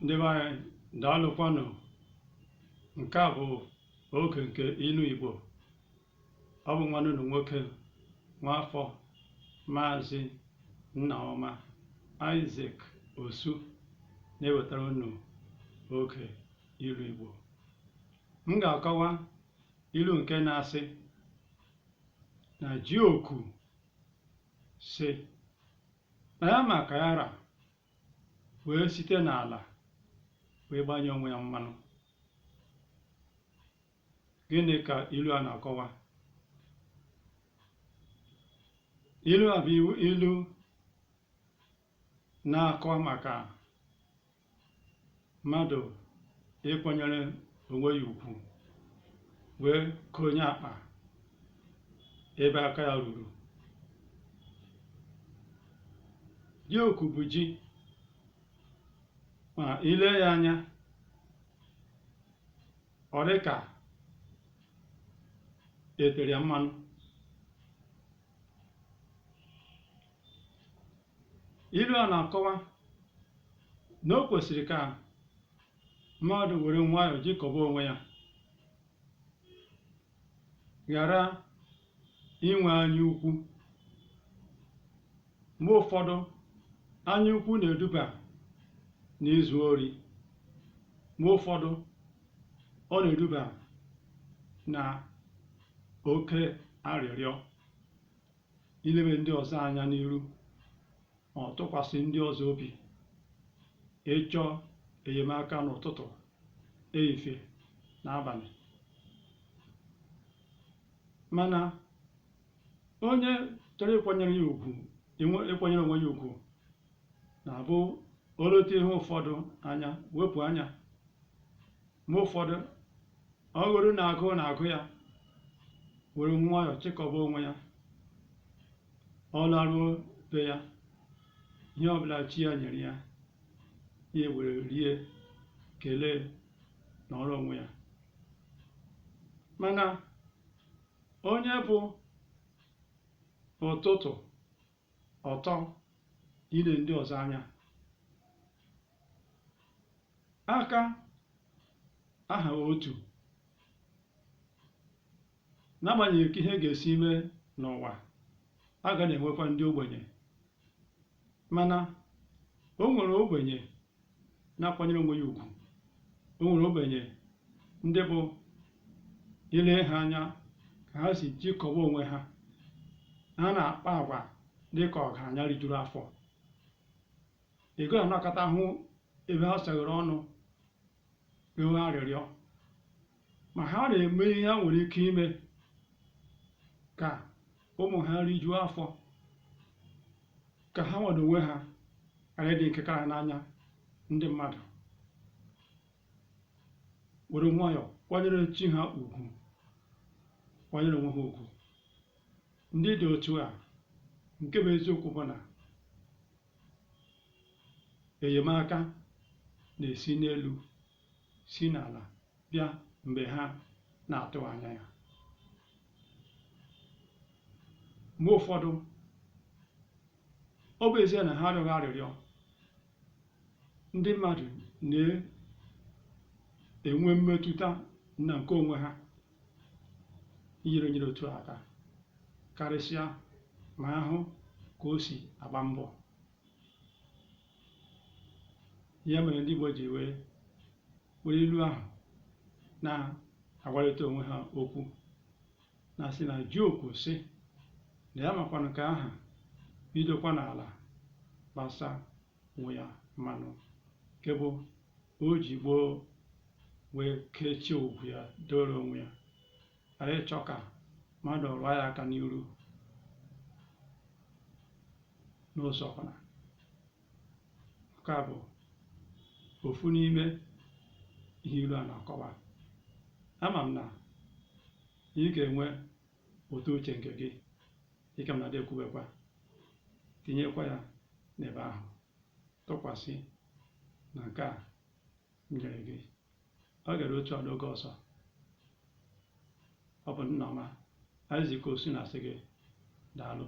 Ndị be anyị daalụkwanụ. Nke a bụ oge nke ilu Igbo. Ọ bụ nwanne unu nwoke Nwafọ Maazị Nnaọma Isaac Osu na-ewetara unu oge ilu Igbo. M ga-akọwa ilu nke na-asị na Jioku sị na ya maka yara wee site n'ala wee gbanye onwe ya mmanụ. Gịnị ka ilu a na-akọwa? Ilu a bụ ilu na-akọwa maka mmadụ ịkwanyere onwe ya ugwu wee konye akpa ebe aka ya ruru. Jioku bụ ji, ma ile ya anya ọ dị ka etere ya mmanụ. Ilu a na-akọwa na o kwesịrị ka mmadụ were nwayọọ jikọba onwe ya, ghara inwe anya ukwu. Mgbe ụfọdụ anya ukwu na-eduba n'izu ori, mgbe ụfọdụ ọ na-eduba na oke arịrịọ, ilebe ndị ọzọ anya n'iru, ọ tụkwasị ndị ọzọ obi, ịchọ enyemaka n'ụtụtụ, ehihie na abalị. Mana onye chọrọ ịkwanyere onwe ya ugwu na-abụ olote ihe ụfọdụ anya, wepụ anya. Mgbe ụfọdụ ọgụrụ na-agụ ya, were nwayọọ chịkọba onwe ya, ọ laruo be ya, ihe ọbụla chi ya nyere ya, ya were rie, kelee na ọrụ onwe ya. Mana onye bụ ụtụtụ ọtọ ile ndị ọzọ anya, aka aha otu, n'agbanyeghị ka ihe ga-esi mee n'ụwa, a ga na-enwekwa ndị ogbenye. Mana o nwere ogbenye na-akwanyere onwe ya ugwu, o nwere ogbenye ndị bụ ile ha anya ka ha si jikọba onwe ha, ha na-akpa agwa dị ka ọgaranya rijuru afọ. Ego anakọta hụ ebe ha seghere ọnụ enwe arịrịọ, ma ha na-eme ihe ha nwere ike ime ka ụmụ ha rijuo afọ, ka ha nwere onwe ha ghara ịdị nkekara n'anya ndị mmadụ, were nwayọọ kwanyere chi ha ugwu, kwanyere onwe ha ugwu. Ndị dị otu a, nke bụ eziokwu bụ na enyemaka na-esi n'elu si n'ala bịa mgbe ha na-atụ anya ya. Mgbe ụfọdụ ọ bụ ezie na ha arịọghị arịrịọ, ndị mmadụ na-enwe mmetụta na nke onwe ha inyere otu aka, karịsịa ma ahụ ka o si agba mbọ. Ya mere ndị Igbo ji were ilu ahụ na-agwarịta onwe ha okwu, na sị na Jioku sị na ya makwanụ nke aha bidokwa n'ala gbasa onwe ya mmanụ, nke bụ o ji gboo wee kechie ugwu ya, doro onwe ya, ghara ịchọ ka mmadụ rụọ ya aka n'iru n'ụzọ ọbụla. Nke a bụ ofu n'ime ihe ilu a na-akọwa. Ama m na ị ga-enwe otu uche nke gị, dịka m na-adị ekwubekwa, tinyekwa ya n'ebe ahụ, tụkwasị na nke a m nyere gị. Ọ gara otu a n'oge ọzọ. Ọ bụ Nnaọma Isaac Osu na-asị gị daalụ.